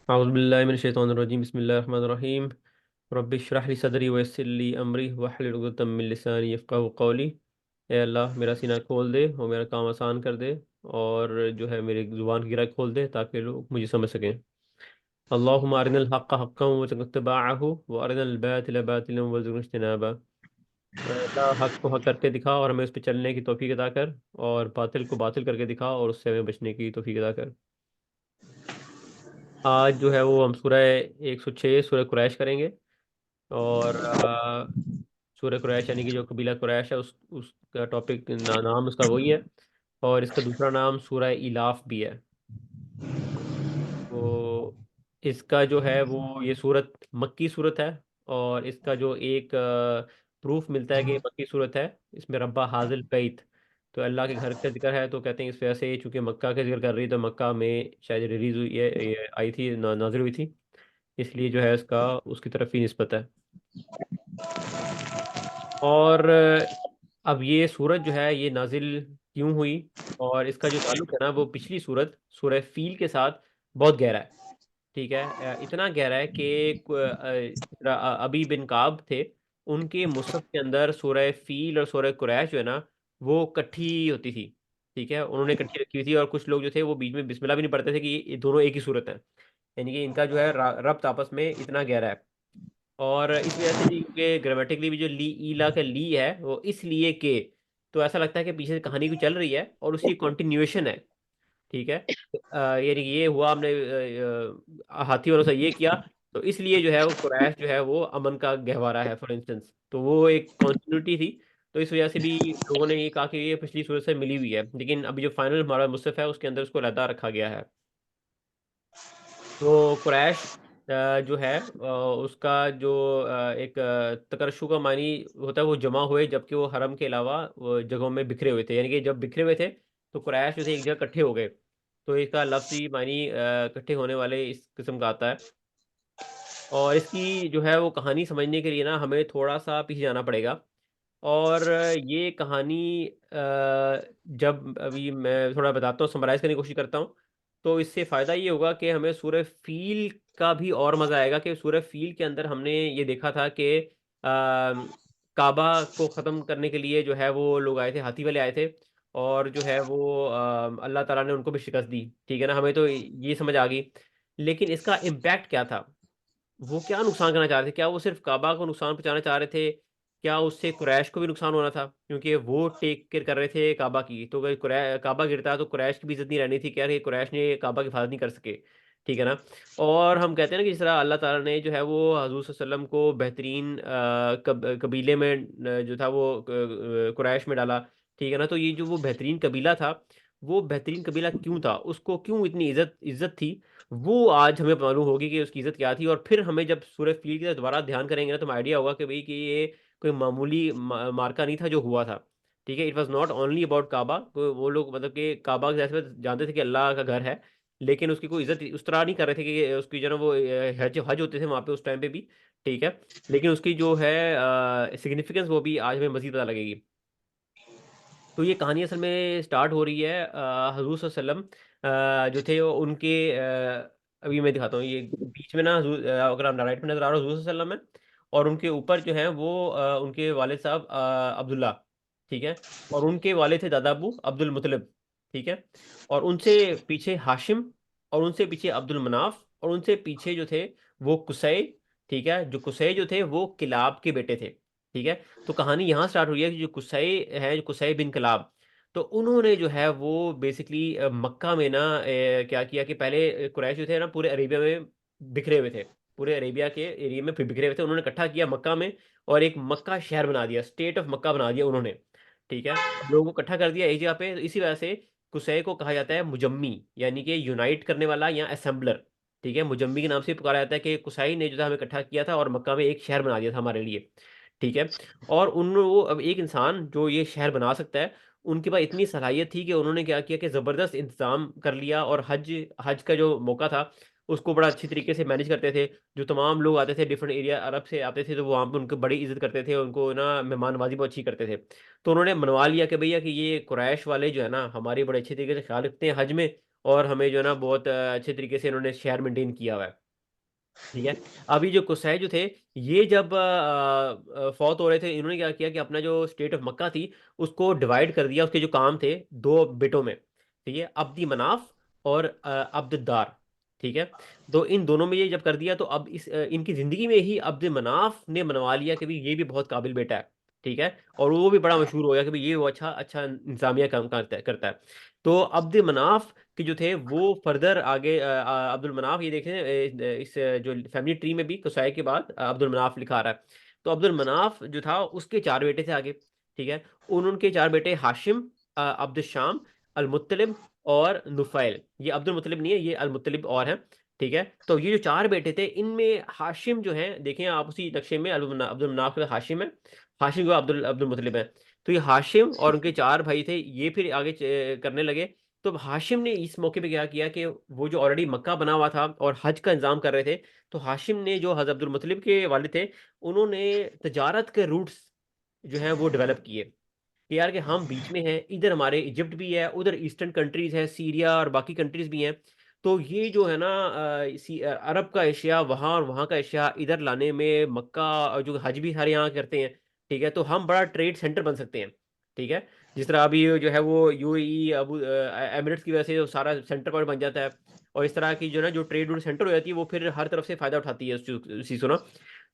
औज़ुबिल्लाहिमिनश्शैतानिर्रजीम बिस्मिल्लाहिर्रहमानिर्रहीम रब्बि इश्रह ली सदरी वयस्सिर ली अमरी वहलुल उक़दतम मिन लिसानी यफ़क़हू क़ौली। ए अल्लाह मेरा सीना खोल दे और मेरा काम आसान कर दे, और जो है मेरी ज़ुबान की गिरा खोल दे ताकि लोग मुझे समझ सकें। अल्लाहुम्मा अरिनल हक़्क़ हक़्क़न वरज़ुक़ना इत्तिबाअहू व अरिनल बातिला बातिलन वरज़ुक़ना इज्तिनाबा। अल्लाह हक़ को हक़ करके दिखा और हमें उस पर चलने की तौफ़ीक अता कर, और बातिल को बातिल करके दिखा और उससे हमें बचने की तौफ़ीक अता कर। आज जो है वो हम सूरह 106 सूरह कुरैश करेंगे। और सूरह कुरैश यानी कि जो कबीला कुरैश है उसका टॉपिक नाम उसका वही है। और इसका दूसरा नाम सूरह इलाफ भी है। वो इसका जो है वो ये सूरत मक्की सूरत है। और इसका जो एक प्रूफ मिलता है कि ये मक्की सूरत है, इसमें रब्बा हाजिल बैत, तो अल्लाह के घर का जिक्र है, तो कहते हैं इस वजह से चूंकि मक्का का जिक्र कर रही है तो मक्का में शायद रिलीज हुई ये आई थी, नाजिल हुई थी, इसलिए जो है इसका उसकी तरफ ही निस्बत है। और अब ये सूरत जो है ये नाजिल क्यों हुई, और इसका जो ताल्लुक है ना वो पिछली सूरत सूरह फील के साथ बहुत गहरा है। ठीक है, इतना गहरा है कि अबी बिन काब थे, उनके मुसहफ के अंदर सूरह फील और सूरह कुरैश जो है ना वो इकट्ठी होती थी। ठीक है, उन्होंने इकट्ठी रखी हुई थी, और कुछ लोग जो थे वो बीच में बिस्मिल्लाह भी नहीं पढ़ते थे कि ये दोनों एक ही सूरत है। यानी कि इनका जो है रब्त आपस में इतना गहरा है। और इस वजह से जी क्योंकि ग्रामेटिकली भी जो ली ईला का ली है वो इसलिए के, तो ऐसा लगता है कि पीछे से कहानी भी चल रही है और उसकी कंटिन्यूएशन है। ठीक है, यानी कि ये हुआ हमने हाथी वालों से ये किया, तो इसलिए जो है वो कुरैश जो है वो अमन का गहवारा है फॉर इंस्टेंस, तो वो एक कॉन्टिन्यूटी थी। तो इस वजह से भी लोगों ने ये कहा कि ये पिछली सूरत से मिली हुई है, लेकिन अभी जो फाइनल हमारा मुसहफ है उसके अंदर उसको अलहदा रखा गया है। तो कुरैश जो है उसका जो एक तकरशु का मानी होता है, वो जमा हुए जबकि वो हरम के अलावा वो जगहों में बिखरे हुए थे, यानी कि जब बिखरे हुए थे तो कुरैश जो थे एक जगह इकट्ठे हो गए। तो इसका लफ्ज़ी मानी इकट्ठे होने वाले इस किस्म का आता है। और इसकी जो है वो कहानी समझने के लिए ना हमें थोड़ा सा पीछे जाना पड़ेगा। और ये कहानी जब अभी मैं थोड़ा बताता हूँ, समराइज़ करने की कोशिश करता हूँ, तो इससे फ़ायदा ये होगा कि हमें सूरह फ़ील का भी और मज़ा आएगा कि सूरह फ़ील के अंदर हमने ये देखा था कि काबा को ख़त्म करने के लिए जो है वो लोग आए थे, हाथी वाले आए थे, और जो है वो अल्लाह ताला ने उनको भी शिकस्त दी। ठीक है ना, हमें तो ये समझ आ गई। लेकिन इसका इम्पैक्ट क्या था? वो क्या नुकसान करना चाह रहे थे? क्या वो सिर्फ़ काबा को नुकसान पहुँचाना चाह रहे थे? क्या उससे कुरैश को भी नुकसान होना था? क्योंकि वो टेक केयर कर रहे थे काबा की, तो अगर काबा गिरता तो कुरैश की भी इज़्ज़त नहीं रहनी थी कि यार ये कुरैश ने काबा की हिफाज़त नहीं कर सके। ठीक है ना? और हम कहते हैं ना कि जिस तरह अल्लाह ताला ने जो है वो हज़ूर सल्लल्लाहु अलैहि वसल्लम को बेहतरीन कबीले में जो था वो कुरैश में डाला। ठीक है ना? तो ये जो वो बेहतरीन कबीला था, वो बेहतरीन कबीला क्यों था? उसको क्यों इतनी इज़्ज़त इज़्ज़त थी? वो आज हमें मालूम होगी कि उसकी इज़्ज़त क्या थी, और फिर हमें जब सूरह फ़ील की तरफ दोबारा ध्यान करेंगे ना तो हमें आइडिया होगा कि भई कि ये कोई मामूली मार्का नहीं था जो हुआ था। ठीक है? It was not only about Kaaba, तो वो लोग मतलब कि काबा जैसे जानते थे कि अल्लाह का घर है, लेकिन उसकी कोई इज़्ज़त उस तरह नहीं कर रहे थे कि उसकी जो है ना वो हज हज होते थे वहाँ पे उस टाइम पे भी। ठीक है? लेकिन उसकी जो है सिग्निफिकेंस वो भी आज हमें मज़ीद पता लगेगी। तो ये कहानी असल में स्टार्ट हो रही है हज़ूर सल्लल्लाहु अलैहि वसल्लम जो थे वो उनके अभी मैं दिखाता हूँ, ये बीच में ना अगर आप राइट में नज़र आ रहा हो हज़ूर सल्लल्लाहु अलैहि वसल्लम है, और उनके ऊपर जो है वो उनके वालिद साहब अब्दुल्ला। ठीक है, और उनके वालिद थे दादा अबू अब्दुल मुतलिब। ठीक है, और उनसे पीछे हाशिम, और उनसे पीछे अब्दुल मनाफ, और उनसे पीछे जो थे वो कुसै। ठीक है, जो कुसै जो थे वो किलाब के बेटे थे। ठीक है, तो कहानी यहाँ स्टार्ट हुई है कि जो कुसै है, जो कुसै बिन कलाब, तो उन्होंने जो है वो बेसिकली मक्का में ना क्या किया कि पहले कुरैश जो थे ना पूरे अरेबिया में बिखरे हुए थे, पूरे अरेबिया के एरिया में फिर बिखरे हुए थे, उन्होंने इकट्ठा किया मक्का में, और एक मक्का शहर बना दिया, स्टेट ऑफ मक्का बना दिया उन्होंने। ठीक है, और लोगों को इकट्ठा कर दिया एक जगह पे, तो इसी वजह से कुसै को कहा जाता है मुजम्मी, यानी कि यूनाइट करने वाला या असेंबलर। ठीक है, मुजम्मी के नाम से पुकारा जाता है कि कुसाई ने जो था हमें इकट्ठा किया था और मक्का में एक शहर बना दिया था हमारे लिए। ठीक है, और उन वो अब एक इंसान जो ये शहर बना सकता है, उनके पास इतनी सलाहियत थी कि उन्होंने क्या किया कि ज़बरदस्त इंतज़ाम कर लिया, और हज हज का जो मौका था उसको बड़ा अच्छी तरीके से मैनेज करते थे। जो तमाम लोग आते थे डिफरेंट एरिया अरब से आते थे, तो वहाँ पे उनको बड़ी इज़्ज़त करते थे, उनको ना मेहमान नवाज़ी बहुत अच्छी करते थे। तो उन्होंने मनवा लिया कि भैया कि ये कुरैश वाले जो है ना हमारी बड़े अच्छे तरीके से ख्याल रखते हैं हज में, और हमें जो है ना बहुत अच्छे तरीके से इन्होंने शहर मेंटेन किया हुआ है। ठीक है। अभी जो कुसै जो थे, ये जब फौत हो रहे थे, इन्होंने क्या किया कि अपना जो स्टेट ऑफ मक्का थी उसको डिवाइड कर दिया। उसके जो काम थे दो बेटों में, ठीक है, अब्दी मनाफ और अब्दुद्दार। ठीक है। तो इन दोनों में ये जब कर दिया, तो अब इनकी जिंदगी में ही अब्द मनाफ ने मनवा लिया कि भाई ये भी बहुत काबिल बेटा है। ठीक है। और वो भी बड़ा मशहूर हो गया कि भाई ये वो अच्छा अच्छा इंतजामिया काम करता है। तो अब्द मनाफ कि जो थे वो फर्दर आगे अब्दुल मनाफ, ये देखें इस जो फैमिली ट्री में भी कुसाई के बाद अब्दुल मनाफ लिखा आ रहा है। तो अब्दुल मनाफ जो था उसके चार बेटे थे आगे। ठीक है। उनके चार बेटे हाशिम, अब्दुल शाम, अल मुत्तलिब और नुफैल। ये अब्दुल मुत्तलिब नहीं है, ये अल मुत्तलिब और हैं। ठीक है। तो ये जो चार बेटे थे, इनमें हाशिम जो है, देखें आप उसी नक्शे में अब्दुल मनाफ का हाशिम है, हाशिम का अब्दुल अब्दुल मुत्तलिब है। तो ये हाशिम और उनके चार भाई थे, ये फिर आगे करने लगे। तो हाशिम ने इस मौके पे क्या किया कि वो जो ऑलरेडी मक्का बना हुआ था और हज का इंतजाम कर रहे थे, तो हाशिम ने, जो हज़रत अब्दुल मुत्तलिब के वालिद थे, उन्होंने तजारत के रूट्स जो हैं वो डेवलप किए कि यार कि हम बीच में हैं, इधर हमारे इजिप्ट भी है, उधर ईस्टर्न कंट्रीज है, सीरिया और बाकी कंट्रीज भी हैं। तो ये जो है ना अरब का एशिया वहाँ और वहाँ का एशिया इधर लाने में मक्का, और जो हज भी हर यहाँ करते हैं, ठीक है, तो हम बड़ा ट्रेड सेंटर बन सकते हैं। ठीक है। जिस तरह अभी जो है वो यूएई अबू एमिरेट्स की वजह से जो सारा सेंटर पॉइंट बन जाता है, और इस तरह की जो है ना जो ट्रेड रूट सेंटर हो जाती है, वो फिर हर तरफ से फायदा उठाती है उस चीज़ को ना।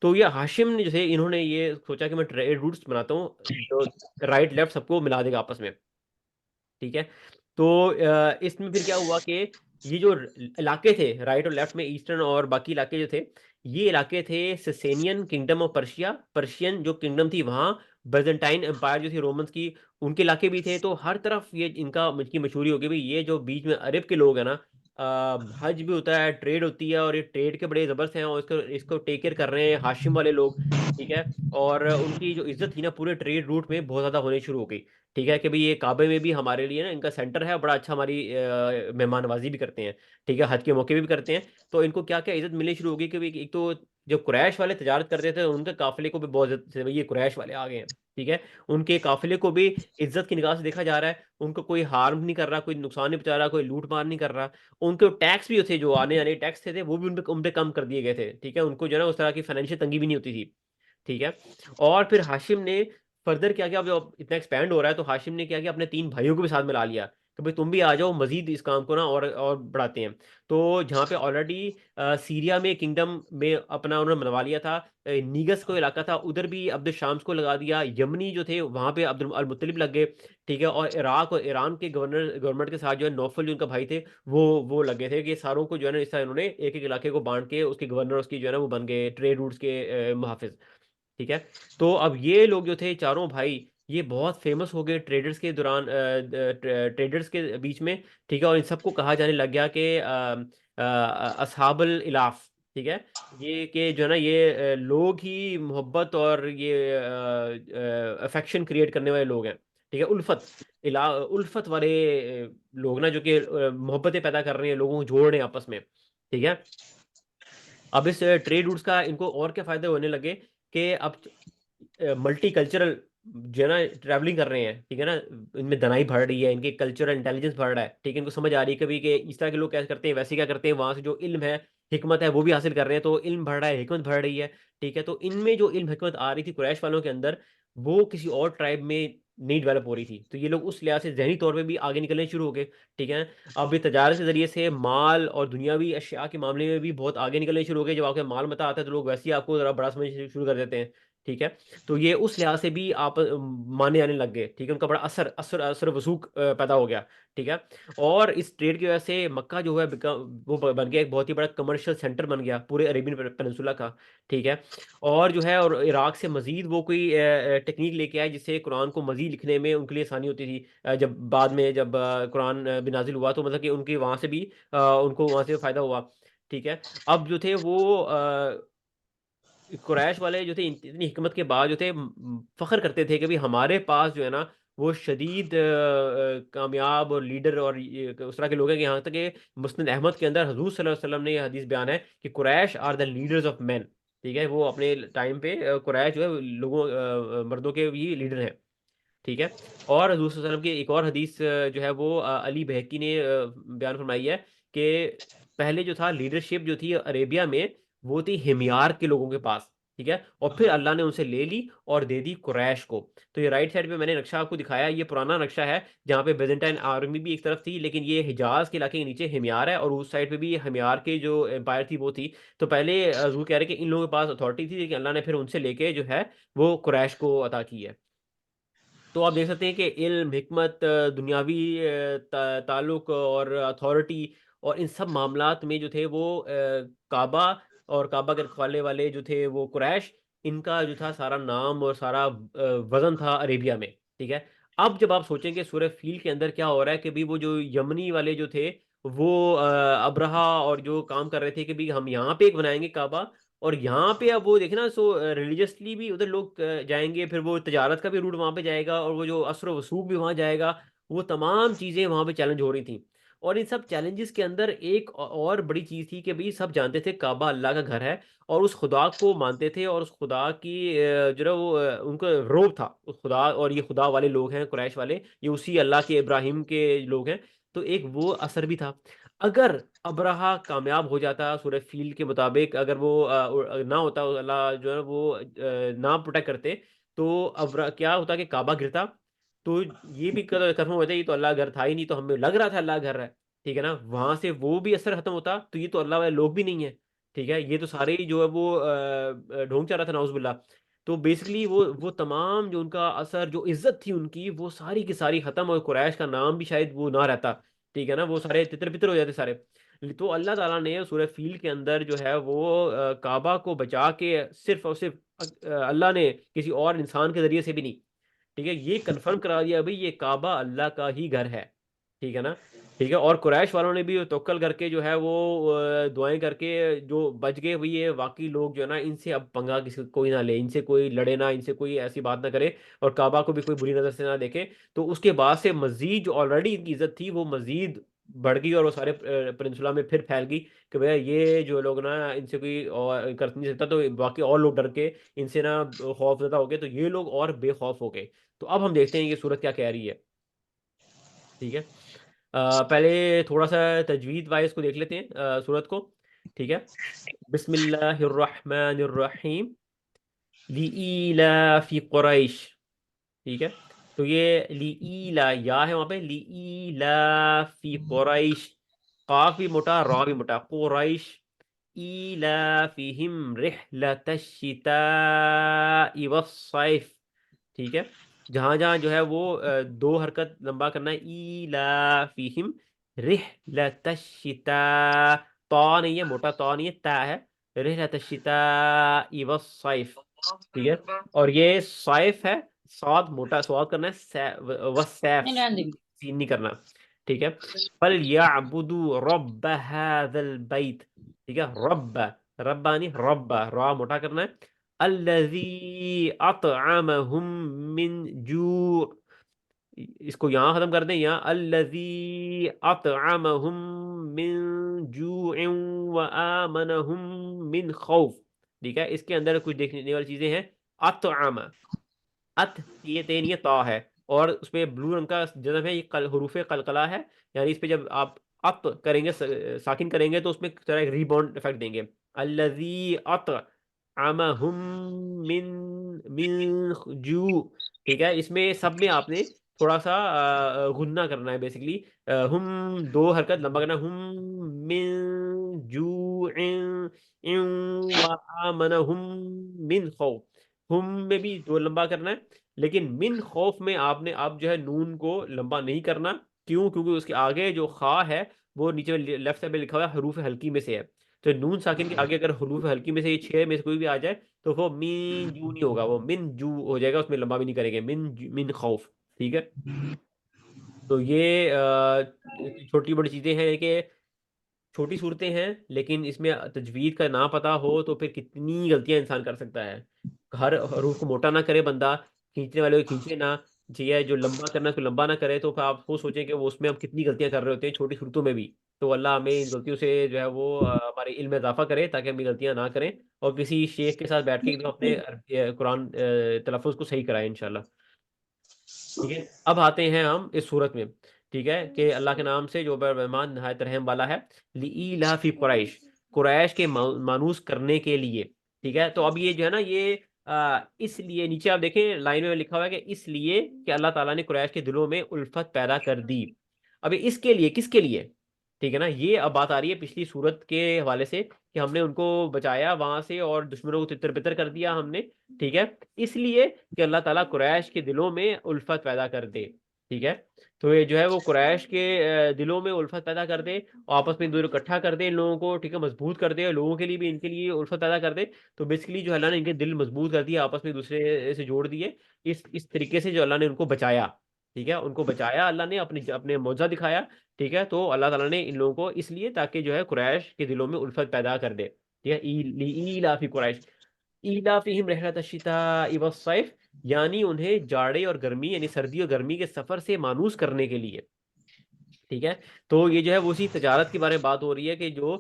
तो ये हाशिम ने जैसे इन्होंने ये सोचा कि मैं ट्रेड रूट्स बनाता हूँ जो राइट लेफ्ट सबको मिला देगा आपस में। ठीक है। तो इसमें फिर क्या हुआ कि ये जो इलाके थे राइट और लेफ्ट में, ईस्टर्न और बाकी इलाके जो थे, ये इलाके थे ससेनियन किंगडम ऑफ पर्शिया, पर्शियन जो किंगडम थी वहाँ, बैजेंटाइन एम्पायर जो थी रोमन्स की, उनके इलाके भी थे। तो हर तरफ ये इनकी मशहूरी होगी भाई, ये जो बीच में अरब के लोग हैं ना, हज भी होता है, ट्रेड होती है, और ये ट्रेड के बड़े जबरदस्त हैं, और इसको इसको टेक केयर कर रहे हैं हाशिम वाले लोग। ठीक है। और उनकी जो इज्जत थी ना पूरे ट्रेड रूट में बहुत ज़्यादा होनी शुरू हो गई। ठीक है कि भाई ये काबे में भी हमारे लिए ना इनका सेंटर है, बड़ा अच्छा हमारी मेहमान नवाजी भी करते हैं। ठीक है। हज के मौके भी करते हैं। तो इनको क्या क्या इज्जत मिलनी शुरू होगी कि भाई एक तो जो कुरैश वाले तजारत करते थे, उनके काफिले को भी बहुत इज्जत से, भाई ये कुरैश वाले आ गए हैं। ठीक है। उनके काफिले को भी इज्जत की निगाह से देखा जा रहा है, उनको कोई हार्म नहीं कर रहा, कोई नुकसान नहीं पहुंचा रहा, कोई लूट मार नहीं कर रहा। उनके टैक्स भी थे, जो आने आने टैक्स थे वो भी उन पे कम कर दिए गए थे। ठीक है। उनको जो है ना उस तरह की फाइनेंशियल तंगी भी नहीं होती थी। ठीक है। और फिर हाशिम ने फर्दर क्या किया, अब जब इतना एक्सपैंड हो रहा है, तो हाशिम ने क्या किया, अपने तीन भाइयों को भी साथ मिला लिया कि भाई तुम भी आ जाओ, मजीद इस काम को ना और बढ़ाते हैं। तो जहाँ पे ऑलरेडी सीरिया में किंगडम में अपना उन्होंने मनवा लिया था, नीगस को इलाका था, उधर भी अब्दुल शाम्स को लगा दिया। यमनी जो थे वहाँ पे अब्दुल अल मुत्तलिब लग गए। ठीक है। और इराक और ईरान के गवर्नमेंट के साथ जो है नौफल जो उनका भाई थे, वो लगे थे कि सारों को जो है ना इस तरह इन्होंने एक एक इलाके को बांट के उसके गवर्नर उसकी जो है ना वो बन गए ट्रेड रूट्स के मुहाफिज। ठीक है। तो अब ये लोग जो थे चारों भाई, ये बहुत फेमस हो गए ट्रेडर्स के दौरान, ट्रेडर्स के बीच में। ठीक है। और इन सबको कहा जाने लग गया कि असहाबुल इलाफ। ठीक है। ये कि जो है ना ये लोग ही मोहब्बत और ये अफेक्शन क्रिएट करने वाले लोग हैं। ठीक है। उल्फत वाले लोग ना, जो कि मोहब्बतें पैदा कर रहे हैं, लोगों को जोड़ रहे हैं आपस में। ठीक है। अब इस ट्रेड रूट्स का इनको और क्या फायदे होने लगे कि अब मल्टी कल्चरल जो है ना ट्रैवलिंग कर रहे हैं। ठीक है ना, इनमें दनाई बढ़ रही है, इनके कल्चरल इंटेलिजेंस बढ़ रहा है। ठीक है। इनको समझ आ रही है कभी कि इस तरह के लोग क्या करते हैं, वैसे क्या करते हैं, वहां से जो इल्म है, हिकमत है, वो भी हासिल कर रहे हैं, तो इल्म बढ़ रहा है, हिकमत बढ़ रही है। ठीक है। तो इनमें जो इल्म हिकमत आ रही थी कुरैश वालों के अंदर, वो किसी और ट्राइब में नहीं डेवलप हो रही थी। तो ये लोग उस लिहाज से जहनी तौर पे भी आगे निकलने शुरू हो गए। ठीक है। अब ये तजारत के जरिए से माल और दुनियावी अशिया के मामले में भी बहुत आगे निकलने शुरू हो गए। जब आपके माल मता आता है, तो लोग वैसे ही आपको ज़रा बड़ा समझ शुरू कर देते हैं। ठीक है। तो ये उस लिहाज से भी आप माने आने लग गए। ठीक है। उनका बड़ा असर असर असर वसूख पैदा हो गया। ठीक है। और इस ट्रेड की वजह से मक्का जो है वो बन गया एक बहुत ही बड़ा कमर्शियल सेंटर बन गया पूरे अरेबियन पेनिनसुला का। ठीक है। और जो है, और इराक से मजीद वो कोई टेक्निक लेके आए जिससे कुरान को मजीद लिखने में उनके लिए आसानी होती थी। जब बाद में जब कुरान भी नाजिल हुआ, तो मतलब कि उनके वहाँ से भी उनको वहाँ से फ़ायदा हुआ। ठीक है। अब जो थे वो कुरैश वाले जो थे इतनी हिकमत के बाद जो थे फख्र करते थे कि भाई हमारे पास जो है ना वो शदीद कामयाब और लीडर और उस तरह के लोग हैं कि यहाँ तक कि मुस्नद अहमद के अंदर हजूर सल्लल्लाहु अलैहि वसल्लम ने ये हदीस बयान है कि Quraysh are the leaders of man. ठीक है। वो अपने टाइम पे कुरैश जो है लोगों मर्दों के भी लीडर हैं। ठीक है। और दूसरे वसल्लम की एक और हदीस जो है वो अली बहकी ने बयान फरमाई है कि पहले जो था लीडरशिप जो थी अरेबिया में, वो थी हिमयार के लोगों के पास। ठीक है। और फिर अल्लाह ने उनसे ले ली और दे दी कुरैश को। तो ये राइट साइड पे मैंने नक्शा आपको दिखाया, ये पुराना नक्शा है जहाँ पे बेजेंटाइन आर्मी भी एक तरफ थी, लेकिन ये हिजाज के इलाके के नीचे हिमयार है, और उस साइड पे भी हिमयार के जो एम्पायर थी वो थी। तो पहले वो कह रहे कि इन लोगों के पास अथॉरिटी थी, लेकिन अल्लाह ने फिर उनसे लेके जो है वो कुरैश को अता की है। तो आप देख सकते हैं कि इल्म, हिकमत, दुनियावी ताल्लुक और अथॉरिटी और इन सब मामलात में जो थे वो काबा और काबा के रखवाले वाले जो थे वो कुरैश, इनका जो था सारा नाम और सारा वजन था अरेबिया में। ठीक है। अब जब आप सोचेंगे सूरह फील के अंदर क्या हो रहा है कि भाई वो जो यमनी वाले जो थे वो अब्रहा और जो काम कर रहे थे कि भाई हम यहाँ पे एक बनाएंगे काबा, और यहाँ पे अब वो देखे ना, सो रिलीजियसली भी उधर लोग जाएंगे, फिर वो तजारत का भी रूट वहाँ पे जाएगा, और वो जो असर वसूख भी वहाँ जाएगा। वो तमाम चीज़ें वहाँ पे चैलेंज हो रही थी। और इन सब चैलेंजेस के अंदर एक और बड़ी चीज़ थी कि भाई सब जानते थे काबा अल्लाह का घर है, और उस खुदा को मानते थे, और उस खुदा की जो है वो उनको रोब था उस खुदा, और ये खुदा वाले लोग हैं कुरैश वाले, ये उसी अल्लाह के इब्राहिम के लोग हैं। तो एक वो असर भी था। अगर अब्राहा कामयाब हो जाता सूरह फील के मुताबिक, अगर वो ना होता, अल्लाह जो है वो ना प्रोटेक्ट करते, तो अब क्या होता कि काबा गिरता। तो ये भी कंफर्म हो जाता ये तो अल्लाह घर था ही नहीं, तो हमें लग रहा था अल्लाह घर है। ठीक है ना, वहां से वो भी असर खत्म होता, तो ये तो अल्लाह वाले लोग भी नहीं है। ठीक है, ये तो सारे ही जो है वो ढोंग चल रहा था नाउजुबिल्लाह। तो बेसिकली वो तमाम जो उनका असर, जो इज्जत थी उनकी, वो सारी की सारी खत्म, और कुरैश का नाम भी शायद वो ना रहता। ठीक है ना, वो सारे तितर बितर हो जाते सारे। तो अल्लाह ताला ने सूरह फील के अंदर जो है वो काबा को बचा के, सिर्फ और सिर्फ अल्लाह ने, किसी और इंसान के जरिए से भी नहीं, ठीक है, ये कंफर्म करा दिया भाई ये काबा अल्लाह का ही घर है। ठीक है ना। ठीक है। और कुरैश वालों ने भी तवक्कल करके जो है वो दुआएं करके जो बच गए, भाई ये वाकई लोग जो है ना, इनसे अब पंगा किसी कोई ना ले, इनसे कोई लड़े ना, इनसे कोई ऐसी बात ना करे, और काबा को भी कोई बुरी नज़र से ना देखे। तो उसके बाद से मजीद जो ऑलरेडी इनकी इज्जत थी वो मजीद बढ़ गई, और वो सारे पेनिनसुला में फिर फैल गई कि भैया ये जो लोग ना, इनसे कोई और कर नहीं सकता, तो बाकी और लोग डर के इनसे ना खौफ ज़्यादा हो गए, तो ये लोग और बेखौफ हो गए। तो अब हम देखते हैं ये सूरत क्या कह रही है। ठीक है। पहले थोड़ा सा तजवीद वाइज को देख लेते हैं सूरत को। ठीक है। बिस्मिल्लाहिर्रहमानिर्रहीम। लीईलाफी कुरैश। ठीक है। तो ये लीईला या है वहां पे, लीईलाफी कुरैश, काफ भी मोटा, रा भी मोटा, कुरैश। ईलाफिहिम रिहलतश शिताइ वस्सैफ। ठीक है। जहां जहां जो है वो दो हरकत लंबा करना है, ईला फीहिम रिहलतशिता। तौ नहीं है, मोटा तौ नहीं है, ता है। रिहलतशिता इवस सैफ। ठीक है। और ये सैफ है, स्वाद मोटा स्वाद करना है, वसैफ नहीं रहने दे। सीन नहीं करना। ठीक है। फल याबुदू रब्ब हादल बैत। ठीक है। रब्ब, रब्बा नहीं, रब्बा, रा मोटा करना है। अल्लज़ी अतअमहुम मिन जू। इसको यहाँ खत्म कर दें, यहाँ अल्लज़ी अतअमहुम मिन जूइन व आमनहुम मिन खौफ। ठीक है। इसके अंदर कुछ देखने वाली चीजें हैं। अतअम, अत ये तेन ये ता है, और उसपे ब्लू रंग का जज़म है, ये हरूफे कलकला है। यानी इस पे जब आप अप करेंगे, साकिन करेंगे, तो उसमें तरह एक रीबाउंड इफेक्ट देंगे। अल्लज़ी अत अमहुम मिन मिन जू। ठीक है। इसमें सब में आपने थोड़ा सा गुन्ना करना है बेसिकली। हम दो हरकत लंबा करना, हम मिन जू इन व आमनहुम मिन खौफ। हुम में भी दो लंबा करना है, लेकिन मिन खौफ में आपने अब जो है नून को लंबा नहीं करना। क्यों? क्योंकि उसके आगे जो खा है वो नीचे में लेफ्ट साइड में लिखा हुआ है हरूफ हल्की में से है। तो नून साकिन के आगे अगर हरूफ हल्की में से ये छह में से कोई भी आ जाए, तो वो मिन जू नहीं होगा, वो मिन जू हो जाएगा, उसमें लंबा भी नहीं करेंगे, मिन खौफ। ठीक है। तो ये छोटी बड़ी चीजें हैं कि छोटी सूरतें हैं, लेकिन इसमें तजवीद का ना पता हो तो फिर कितनी गलतियां इंसान कर सकता है। हर हरूफ को मोटा ना करे बंदा, खींचने वाले को खींचे ना, चाहिए जो लंबा करना है उसको लंबा ना करे, तो फिर आप वो सोचें कि वो उसमें हम कितनी गलतियां कर रहे होते हैं छोटी सूरतों में भी। तो अल्लाह हमें इन गलतियों से जो है वो हमारे इल्म में इजाफा करे, ताकि हम ये गलतियां ना करें, और किसी शेख के साथ बैठ के एकदम अपने कुरान तलफ़ुज़ को सही कराएं इंशाल्लाह। ठीक है, अब आते हैं हम इस सूरत में। ठीक है, कि अल्लाह के नाम से जो रहमान नहायत रहम वाला है। लीला फी कुरैश, कुरैश के मानूस करने के लिए। ठीक है, तो अब ये जो है ना, ये इसलिए नीचे आप देखें लाइन में लिखा हुआ है कि इसलिए कि अल्लाह ताला ने कुरैश के दिलों में उल्फत पैदा कर दी। अब इसके लिए, किसके लिए? ठीक है ना, ये अब बात आ रही है पिछली सूरत के हवाले से कि हमने उनको बचाया वहां से और दुश्मनों को तितर बितर कर दिया हमने। ठीक है, इसलिए कि अल्लाह ताला कुरैश के दिलों में उल्फत पैदा कर दे। ठीक है, तो ये जो है वो कुरैश के दिलों में उल्फत पैदा कर दे, और आपस में दोनों इकट्ठा कर दे इन लोगों को। ठीक है, मजबूत कर दे, लोगों के लिए भी इनके लिए उल्फत पैदा कर दे। तो बेसिकली जो अल्लाह ने इनके दिल मजबूत कर दिए, आपस में दूसरे से जोड़ दिए। इस तरीके से जो अल्लाह ने उनको बचाया। ठीक है, उनको बचाया अल्लाह ने, अपने अपने मौजज़ा दिखाया। ठीक है, तो अल्लाह ताला ने इन लोगों को इसलिए ताकि जो है कुरैश के दिलों में उल्फत पैदा कर दे। ठीक है, ईलाफी कुरैश, ईलाफिहिम रहलत अश्शिताइ वस्सैफ, यानी उन्हें जाड़े और गर्मी यानी सर्दी और गर्मी के सफर से मानूस करने के लिए। ठीक है, तो ये जो है वो उसी तजारत के बारे में बात हो रही है कि जो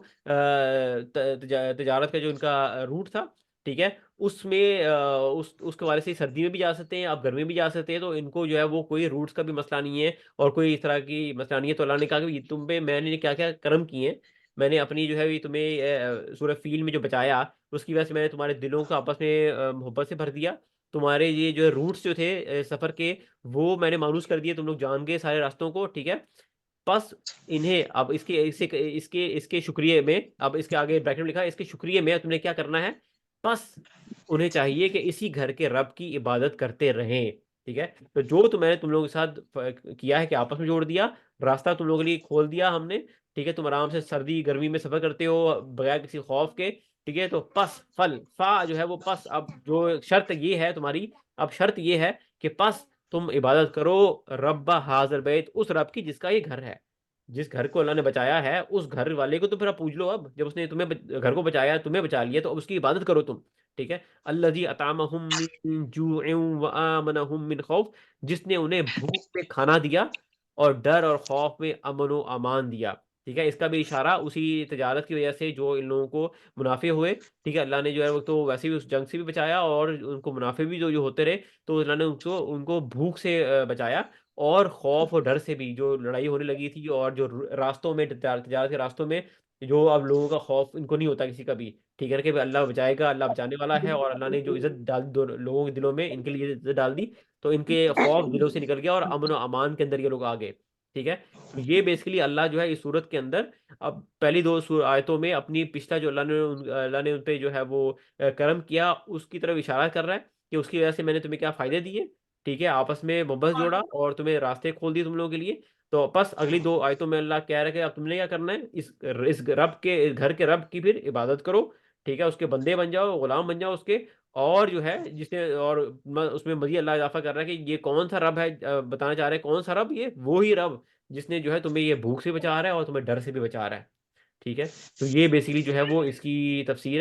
तजारत का जो इनका रूट था। ठीक है, उसमें उसके वाले से सर्दी में भी जा सकते हैं, आप गर्मी में भी जा सकते हैं। तो इनको जो है वो कोई रूट्स का भी मसला नहीं है और कोई इस तरह की मसला नहीं है। तो अल्लाह ने कहा कि तुम पे मैंने क्या क्या कर्म किए हैं। मैंने अपनी जो है ये तुम्हें सूरह फील में जो बचाया, उसकी वजह से मैंने तुम्हारे दिलों को आपस में मोहब्बत से भर दिया। तुम्हारे ये जो रूट्स जो थे सफर के, वो मैंने मानूस कर दिए, तुम लोग जान गए सारे रास्तों को। ठीक है, बस इन्हें अब इसके इसके इसके इसके शुक्रिया में, अब इसके आगे ब्रैकेट में लिखा है, इसके शुक्रिया में तुमने क्या करना है? बस उन्हें चाहिए कि इसी घर के रब की इबादत करते रहें। ठीक है, तो जो तो मैंने तुम लोगों के साथ किया है कि आपस में जोड़ दिया, रास्ता तुम लोगों के लिए खोल दिया हमने। ठीक है, तुम आराम से सर्दी गर्मी में सफर करते हो बगैर किसी खौफ के। ठीक है, तो पस फल फा जो है वो पस, अब जो शर्त ये है तुम्हारी, अब शर्त ये है कि पस तुम इबादत करो रब्बा हाजर बैत, उस रब की जिसका ये घर है। जिस घर को अल्लाह ने बचाया है, उस घर वाले को तो फिर आप पूछ लो। अब जब उसने तुम्हें घर को बचाया, तुम्हें बचा लिया, तो अब उसकी इबादत करो तुम। ठीक है, अल्लज़ी अतामहुम मिन जूइन व आमनहुम मिन खौफ, जिसने उन्हें भूख में खाना दिया और डर और खौफ में अमन व अमान दिया। ठीक है, इसका भी इशारा उसी तजारत की वजह से जो इन लोगों को मुनाफे हुए। ठीक है, अल्लाह ने जो है वो तो वैसे भी उस जंग से भी बचाया और उनको मुनाफे भी जो जो होते रहे। तो अल्लाह ने उनको उनको भूख से बचाया, और खौफ और डर से भी, जो लड़ाई होने लगी थी और जो रास्तों में तजारत के रास्तों में, जो अब लोगों का खौफ इनको नहीं होता किसी का भी। ठीक है ना, कि भाई अल्लाह बचाएगा, अल्लाह बचाने वाला है, और अल्लाह ने जो इज्जत डाल दी लोगों के दिलों में, इनके लिए इज्जत डाल दी। तो इनके खौफ दिलों से निकल गया और अमन और अमान के अंदर ये लोग आ गए। ठीक है, तो ये बेसिकली अल्लाह जो है इस सूरत के अंदर, अब पहली दो आयतों में अपनी पिछला जो अल्लाह ने उन पे जो है वो करम किया, उसकी तरफ इशारा कर रहा है कि उसकी वजह से मैंने तुम्हें क्या फायदे दिए। ठीक है, आपस में मोहब्बत जोड़ा और तुम्हें रास्ते खोल दिए तुम लोगों के लिए। तो बस अगली दो आयतों में अल्लाह कह रहा है कि अब तुमने क्या करना है, इस रब के, इस घर के रब की फिर इबादत करो। ठीक है, उसके बंदे बन जाओ, गुलाम बन जाओ उसके। और जो है जिसने, और उसमें मजीद अल्लाह इजाफा कर रहा है कि ये कौन सा रब है, बताना चाह रहे हैं कौन सा रब, ये वो ही रब जिसने जो है तुम्हें ये भूख से बचा रहा है और तुम्हें डर से भी बचा रहा है। ठीक है, तो ये बेसिकली जो है वो इसकी तफसीर है।